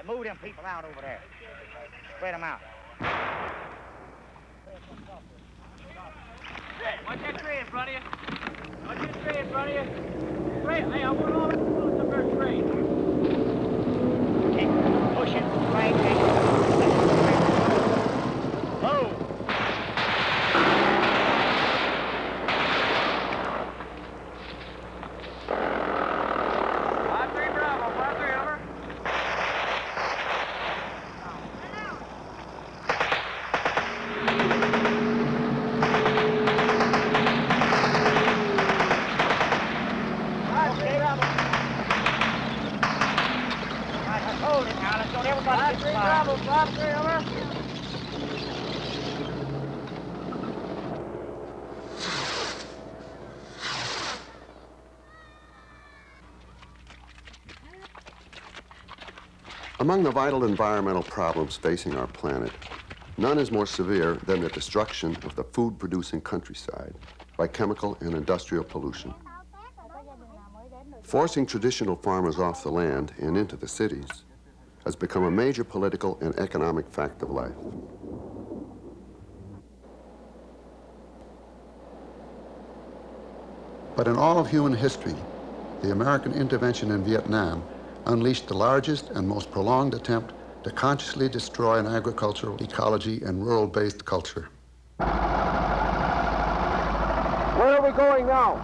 right, move them people out over there. Spread them out. Watch that tree in front of you. Watch that tree in front of you. Straight. Hey, I want all the bullets up there straight. Okay, push it right there. Move. 5-3 Bravo, 5-3 over. Hold it now. Let's go. Everybody get 5-3 Bravo, 5-3 over. Among the vital environmental problems facing our planet, none is more severe than the destruction of the food-producing countryside by chemical and industrial pollution. Forcing traditional farmers off the land and into the cities has become a major political and economic fact of life. But in all of human history, the American intervention in Vietnam unleashed the largest and most prolonged attempt to consciously destroy an agricultural ecology and rural-based culture. Where are we going now?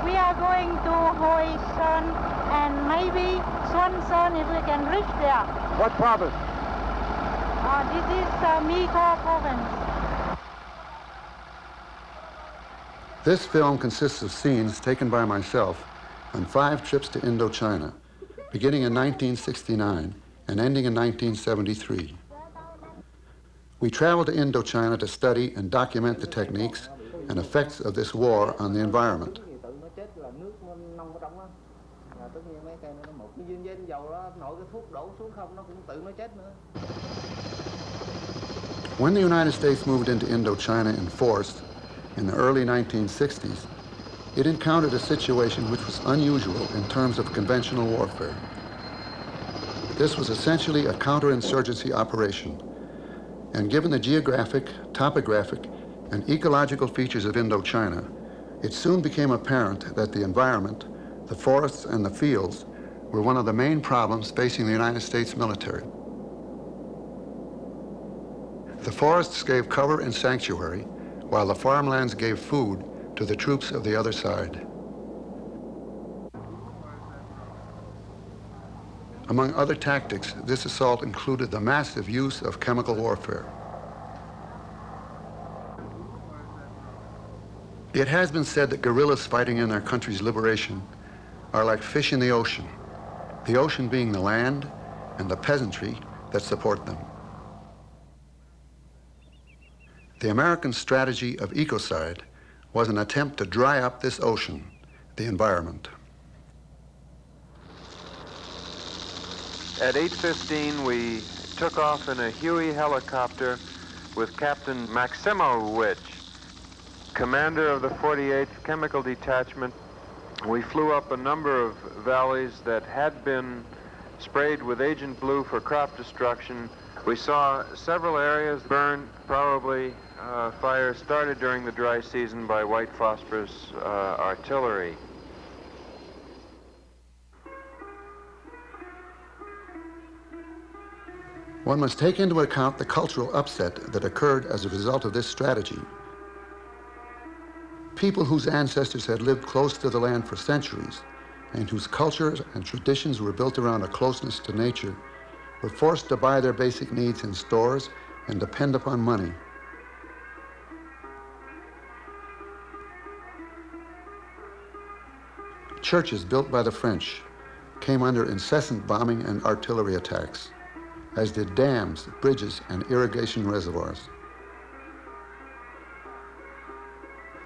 We are going to Hoi Son and maybe Xuân Sơn if we can reach there. What province? This is Mekong province. This film consists of scenes taken by myself on 5 trips to Indochina, beginning in 1969 and ending in 1973. We traveled to Indochina to study and document the techniques and effects of this war on the environment. When the United States moved into Indochina in force in the early 1960s, it encountered a situation which was unusual in terms of conventional warfare. This was essentially a counterinsurgency operation, and given the geographic, topographic, and ecological features of Indochina, it soon became apparent that the environment, the forests and the fields, were one of the main problems facing the United States military. The forests gave cover and sanctuary, while the farmlands gave food to the troops of the other side. Among other tactics, this assault included the massive use of chemical warfare. It has been said that guerrillas fighting in their country's liberation are like fish in the ocean being the land and the peasantry that support them. The American strategy of ecocide was an attempt to dry up this ocean, the environment. At 8:15, we took off in a Huey helicopter with Captain Maximowicz, commander of the 48th Chemical Detachment. We flew up a number of valleys that had been sprayed with Agent Blue for crop destruction. We saw several areas burned, probably fires started during the dry season by white phosphorus artillery. One must take into account the cultural upset that occurred as a result of this strategy. People whose ancestors had lived close to the land for centuries and whose cultures and traditions were built around a closeness to nature were forced to buy their basic needs in stores and depend upon money. Churches built by the French came under incessant bombing and artillery attacks, as did dams, bridges, and irrigation reservoirs.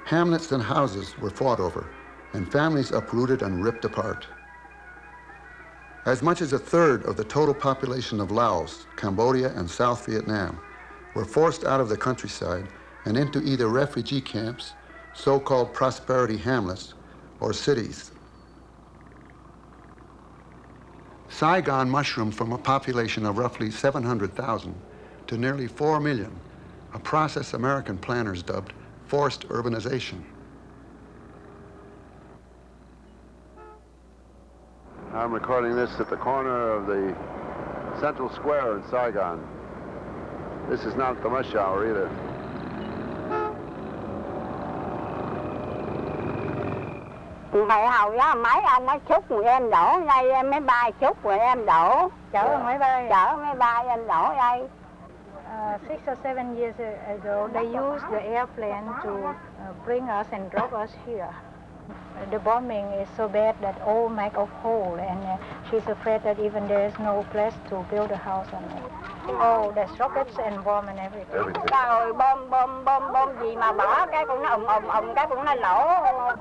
Hamlets and houses were fought over, and families uprooted and ripped apart. As much as a third of the total population of Laos, Cambodia, and South Viet Nam were forced out of the countryside and into either refugee camps, so-called prosperity hamlets, or cities. Saigon mushroomed from a population of roughly 700,000 to nearly 4 million, a process American planners dubbed forced urbanization. I'm recording this at the corner of the Central Square in Saigon. This is not the rush hour either. Ngày hầu đó mấy ông ấy xúc rồi em đổ đây, máy bay xúc rồi em đổ. Chở máy bay em đổ đây. 6 or 7 years ago, they used the airplane to bring us and drop us here. The bombing is so bad that all make of hole, and she's afraid that even there is no place to build a house on it. Oh, there's rockets and bomb and everything. Trời bom gì mà bỏ cái cũng nó cái cũng nó nổ.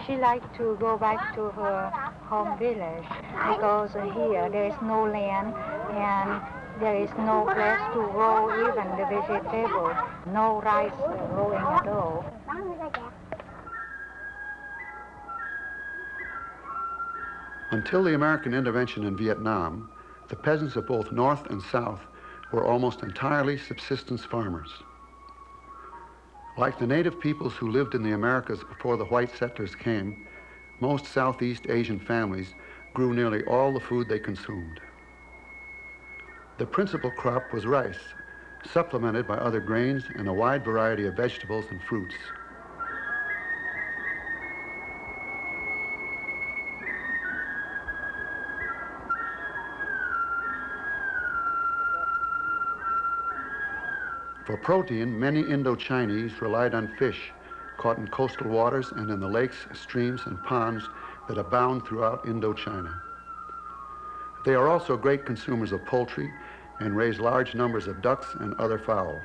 She liked to go back to her home village because here there is no land and there is no place to grow even the vegetable, no rice growing at all. Until the American intervention in Vietnam, the peasants of both North and South were almost entirely subsistence farmers. Like the native peoples who lived in the Americas before the white settlers came, most Southeast Asian families grew nearly all the food they consumed. The principal crop was rice, supplemented by other grains and a wide variety of vegetables and fruits. For protein, many Indo-Chinese relied on fish caught in coastal waters and in the lakes, streams, and ponds that abound throughout Indochina. They are also great consumers of poultry and raise large numbers of ducks and other fowl.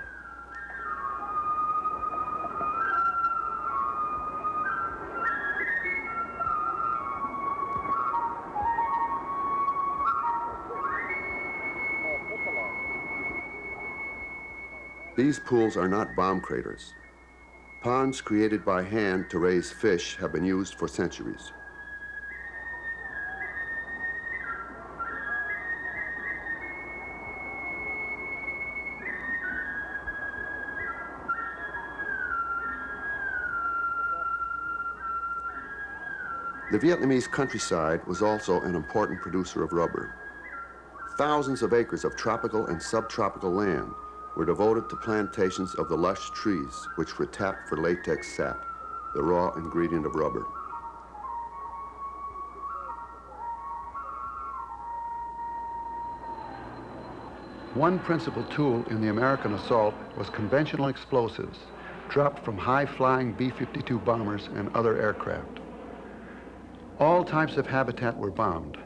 These pools are not bomb craters. Ponds created by hand to raise fish have been used for centuries. The Vietnamese countryside was also an important producer of rubber. Thousands of acres of tropical and subtropical land were devoted to plantations of the lush trees which were tapped for latex sap, the raw ingredient of rubber. One principal tool in the American assault was conventional explosives dropped from high-flying B-52 bombers and other aircraft. All types of habitat were bombed,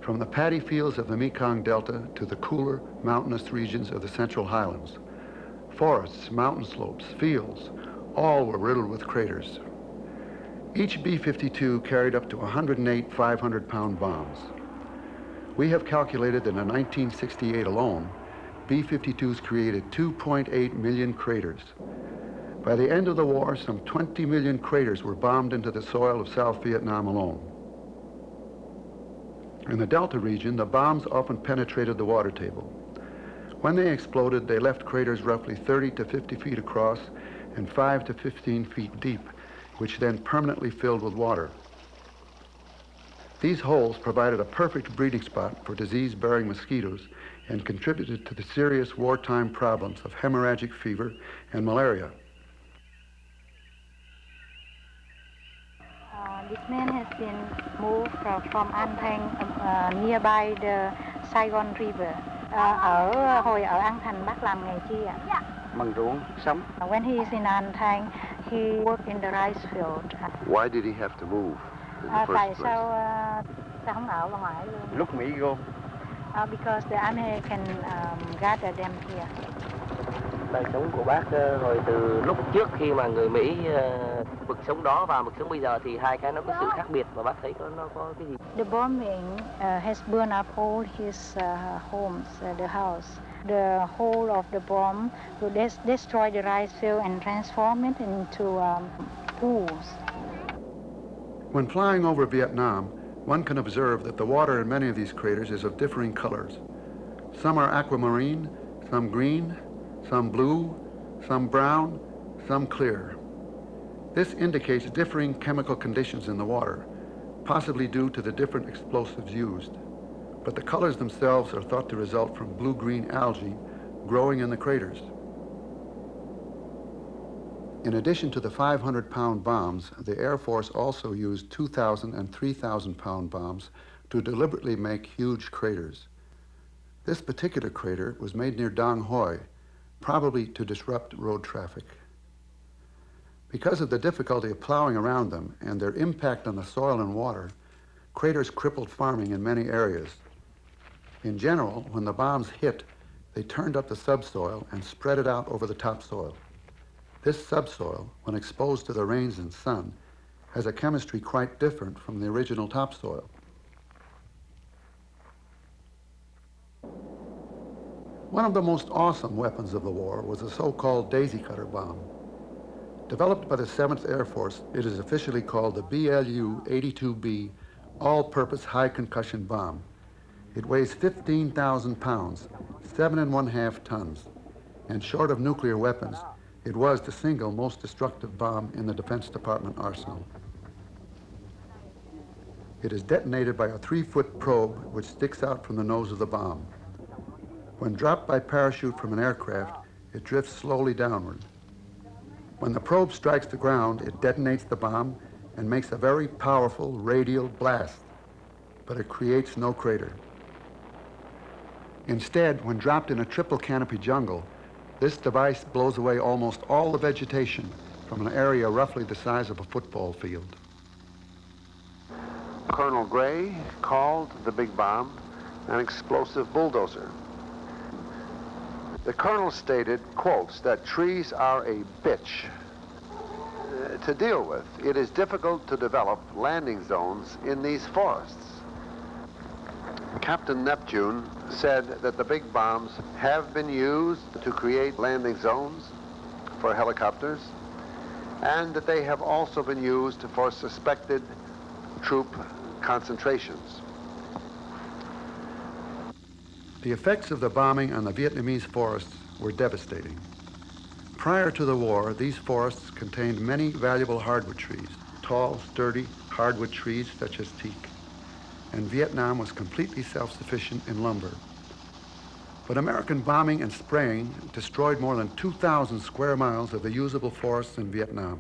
from the paddy fields of the Mekong Delta to the cooler, mountainous regions of the Central Highlands. Forests, mountain slopes, fields, all were riddled with craters. Each B-52 carried up to 108 500-pound bombs. We have calculated that in 1968 alone, B-52s created 2.8 million craters. By the end of the war, some 20 million craters were bombed into the soil of South Vietnam alone. In the Delta region, the bombs often penetrated the water table. When they exploded, they left craters roughly 30 to 50 feet across and 5 to 15 feet deep, which then permanently filled with water. These holes provided a perfect breeding spot for disease-bearing mosquitoes and contributed to the serious wartime problems of hemorrhagic fever and malaria. This man has been moved from An Thang, nearby the Saigon River. Hồi ở An Thành bác làm nghề chi ạ? Bằng ruộng sống. When he is in An Thang, he worked in the rice field. Why did he have to move in the Tại first sao place? sao không ở ngoài luôn? Lúc Mỹ vô. Because the American gathered them here. Đời sống của bác rồi từ lúc trước khi mà người Mỹ mực sống đó và mực sống bây giờ thì hai cái nó có sự khác biệt và bác thấy nó có cái gì? The bombing has burned up all his homes, the house. The whole of the bomb will destroy the rice field and transform it into pools. When flying over Vietnam, one can observe that the water in many of these craters is of differing colors. Some are aquamarine, some green, some blue, some brown, some clear. This indicates differing chemical conditions in the water, possibly due to the different explosives used. But the colors themselves are thought to result from blue-green algae growing in the craters. In addition to the 500-pound bombs, the Air Force also used 2,000 and 3,000-pound bombs to deliberately make huge craters. This particular crater was made near Dong Hoi, probably to disrupt road traffic. Because of the difficulty of plowing around them and their impact on the soil and water, craters crippled farming in many areas. In general, when the bombs hit, they turned up the subsoil and spread it out over the topsoil. This subsoil, when exposed to the rains and sun, has a chemistry quite different from the original topsoil. One of the most awesome weapons of the war was the so-called daisy cutter bomb. Developed by the 7th Air Force, it is officially called the BLU-82B All-Purpose High Concussion Bomb. It weighs 15,000 pounds, 7½ tons, and short of nuclear weapons, it was the single most destructive bomb in the Defense Department arsenal. It is detonated by a 3-foot probe which sticks out from the nose of the bomb. When dropped by parachute from an aircraft, it drifts slowly downward. When the probe strikes the ground, it detonates the bomb and makes a very powerful radial blast, but it creates no crater. Instead, when dropped in a triple canopy jungle, this device blows away almost all the vegetation from an area roughly the size of a football field. Colonel Gray called the big bomb an explosive bulldozer. The colonel stated, quotes, that trees are a bitch to deal with. It is difficult to develop landing zones in these forests. Captain Neptune said that the big bombs have been used to create landing zones for helicopters, and that they have also been used for suspected troop concentrations. The effects of the bombing on the Vietnamese forests were devastating. Prior to the war, these forests contained many valuable hardwood trees, tall, sturdy hardwood trees such as teak. And Vietnam was completely self-sufficient in lumber. But American bombing and spraying destroyed more than 2,000 square miles of the usable forests in Vietnam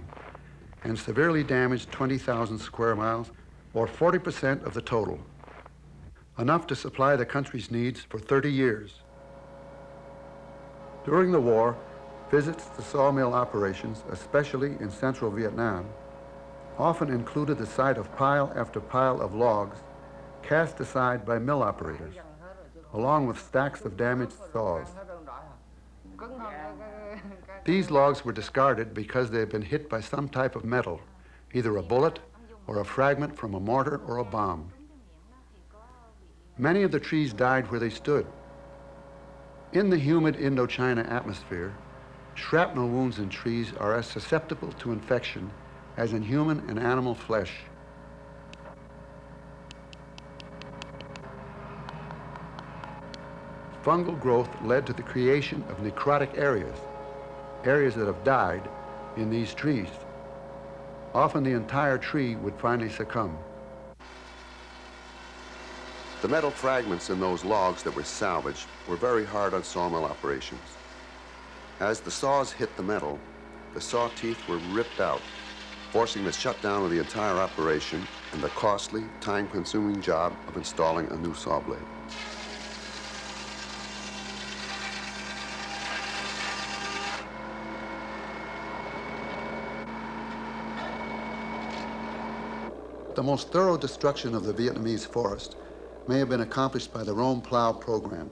and severely damaged 20,000 square miles, or 40% of the total, enough to supply the country's needs for 30 years. During the war, visits to sawmill operations, especially in central Vietnam, often included the sight of pile after pile of logs cast aside by mill operators, along with stacks of damaged saws. These logs were discarded because they had been hit by some type of metal, either a bullet or a fragment from a mortar or a bomb. Many of the trees died where they stood. In the humid Indochina atmosphere, shrapnel wounds in trees are as susceptible to infection as in human and animal flesh. Fungal growth led to the creation of necrotic areas that have died in these trees. Often the entire tree would finally succumb. The metal fragments in those logs that were salvaged were very hard on sawmill operations. As the saws hit the metal, the saw teeth were ripped out, forcing the shutdown of the entire operation and the costly, time-consuming job of installing a new saw blade. The most thorough destruction of the Vietnamese forest may have been accomplished by the Rome plow program.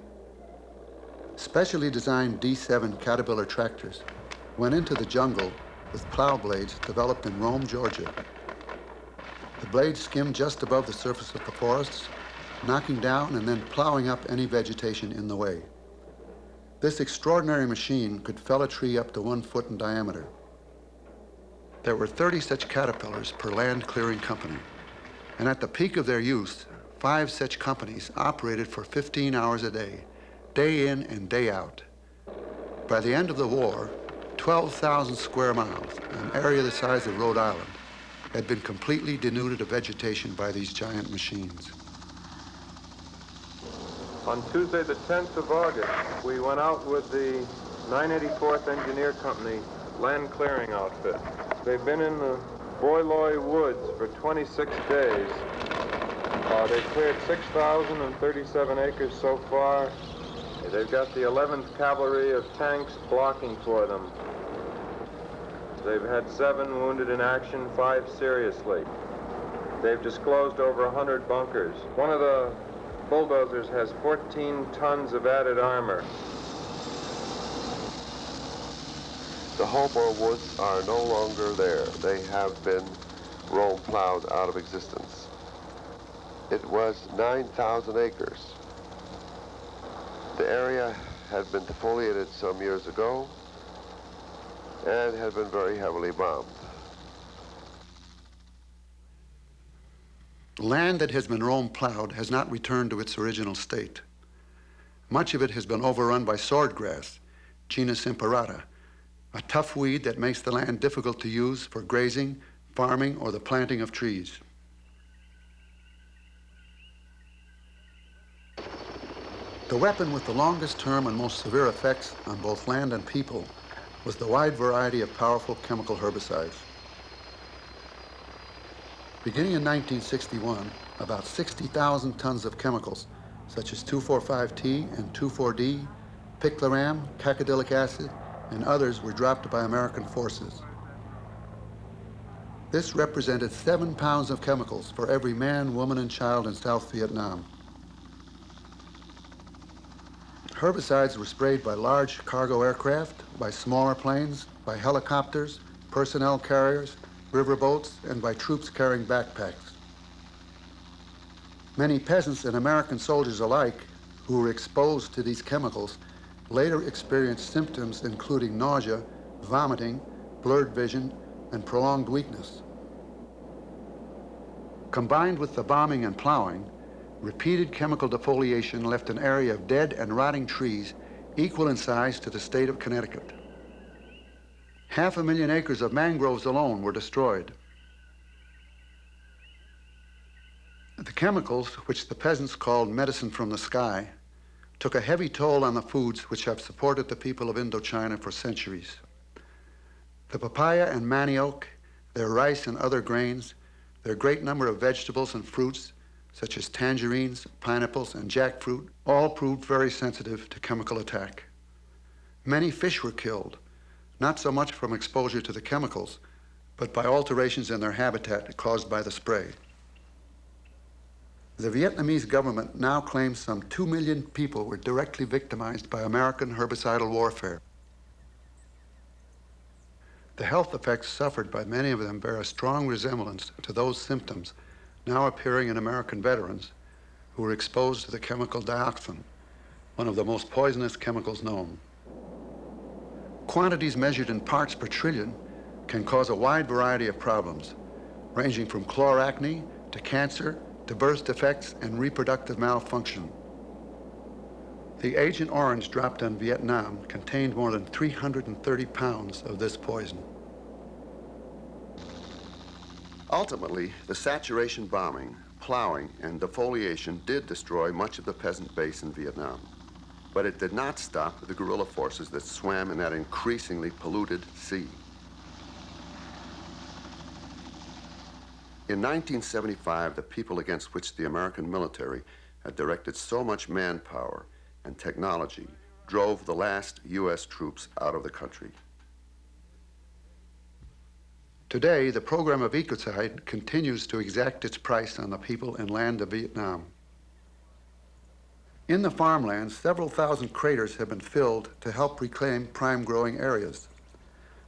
Specially designed D7 Caterpillar tractors went into the jungle with plow blades developed in Rome, Georgia. The blades skimmed just above the surface of the forests, knocking down and then plowing up any vegetation in the way. This extraordinary machine could fell a tree up to 1 foot in diameter. There were 30 such caterpillars per land clearing company. And at the peak of their use, 5 such companies operated for 15 hours a day in and day out. By the end of the war, 12,000 square miles, an area the size of Rhode Island, had been completely denuded of vegetation by these giant machines. On Tuesday, the 10th of August, we went out with the 984th Engineer Company land clearing outfit. They've been in the Boiloy Woods for 26 days. They've cleared 6,037 acres so far. They've got the 11th Cavalry of tanks blocking for them. They've had 7 wounded in action, 5 seriously. They've disclosed over 100 bunkers. One of the bulldozers has 14 tons of added armor. The Hobart Woods are no longer there. They have been plowed out of existence. It was 9,000 acres. The area had been defoliated some years ago and had been very heavily bombed. Land that has been Rome plowed has not returned to its original state. Much of it has been overrun by swordgrass, genus imperata, a tough weed that makes the land difficult to use for grazing, farming, or the planting of trees. The weapon with the longest term and most severe effects on both land and people was the wide variety of powerful chemical herbicides. Beginning in 1961, about 60,000 tons of chemicals, such as 2,4,5-T and 2,4-D, picloram, cacodyllic acid, and others were dropped by American forces. This represented 7 pounds of chemicals for every man, woman, and child in South Viet Nam. Herbicides were sprayed by large cargo aircraft, by smaller planes, by helicopters, personnel carriers, riverboats, and by troops carrying backpacks. Many peasants and American soldiers alike who were exposed to these chemicals later experienced symptoms including nausea, vomiting, blurred vision, and prolonged weakness. Combined with the bombing and plowing, repeated chemical defoliation left an area of dead and rotting trees equal in size to the state of Connecticut. 500,000 acres of mangroves alone were destroyed. The chemicals, which the peasants called medicine from the sky, took a heavy toll on the foods which have supported the people of Indochina for centuries. The papaya and manioc, their rice and other grains, their great number of vegetables and fruits, such as tangerines, pineapples, and jackfruit, all proved very sensitive to chemical attack. Many fish were killed, not so much from exposure to the chemicals, but by alterations in their habitat caused by the spray. The Vietnamese government now claims some 2 million people were directly victimized by American herbicidal warfare. The health effects suffered by many of them bear a strong resemblance to those symptoms now appearing in American veterans who were exposed to the chemical dioxin, one of the most poisonous chemicals known. Quantities measured in parts per trillion can cause a wide variety of problems, ranging from chloracne to cancer to birth defects and reproductive malfunction. The Agent Orange dropped on Vietnam contained more than 330 pounds of this poison. Ultimately, the saturation bombing, plowing, and defoliation did destroy much of the peasant base in Vietnam. But it did not stop the guerrilla forces that swam in that increasingly polluted sea. In 1975, the people against which the American military had directed so much manpower and technology drove the last U.S. troops out of the country. Today, the program of Ecocide continues to exact its price on the people and land of Vietnam. In the farmlands, several thousand craters have been filled to help reclaim prime growing areas.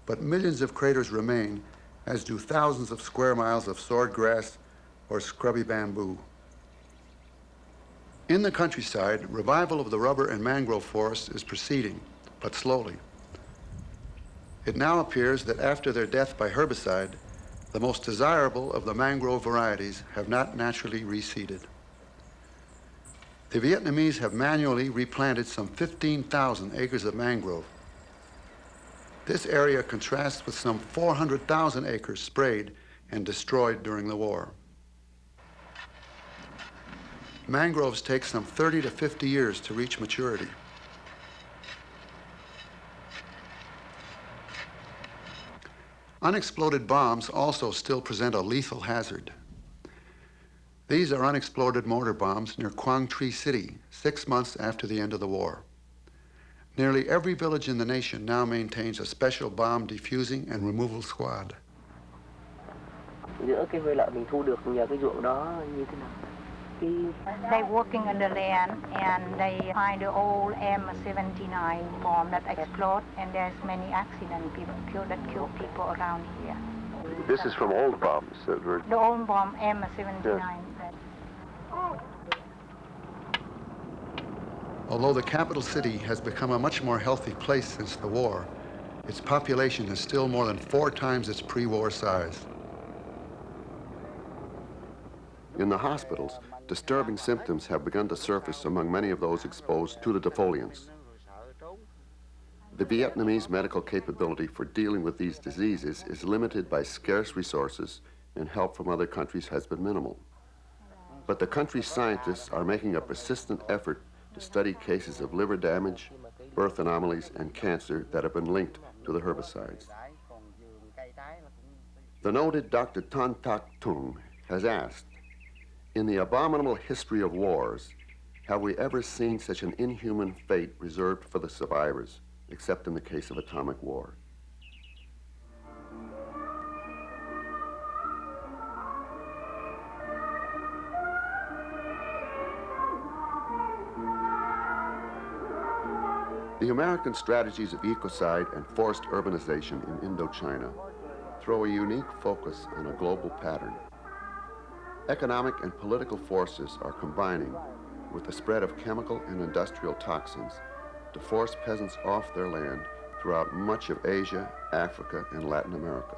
But millions of craters remain, as do thousands of square miles of swordgrass or scrubby bamboo. In the countryside, revival of the rubber and mangrove forests is proceeding, but slowly. It now appears that after their death by herbicide, the most desirable of the mangrove varieties have not naturally reseeded. The Vietnamese have manually replanted some 15,000 acres of mangrove. This area contrasts with some 400,000 acres sprayed and destroyed during the war. Mangroves take some 30 to 50 years to reach maturity. Unexploded bombs also still present a lethal hazard. These are unexploded mortar bombs near Quang Tri City, 6 months after the end of the war. Nearly every village in the nation now maintains a special bomb defusing and removal squad. Giữa cái huê lợi mình thu được nhờ cái ruộng đó như thế nào? They're working on the land and they find the old M79 bomb that explode, and there's many accidents that kill people around here. This is from old bombs that were... The old bomb M79. Yes. Although the capital city has become a much more healthy place since the war, its population is still more than 4 times its pre-war size. In the hospitals, disturbing symptoms have begun to surface among many of those exposed to the defoliants. The Vietnamese medical capability for dealing with these diseases is limited by scarce resources, and help from other countries has been minimal. But the country's scientists are making a persistent effort to study cases of liver damage, birth anomalies, and cancer that have been linked to the herbicides. The noted Dr. Tan Tak Tung has asked, "In the abominable history of wars, have we ever seen such an inhuman fate reserved for the survivors, except in the case of atomic war?" The American strategies of ecocide and forced urbanization in Indochina throw a unique focus on a global pattern. Economic and political forces are combining with the spread of chemical and industrial toxins to force peasants off their land throughout much of Asia, Africa, and Latin America.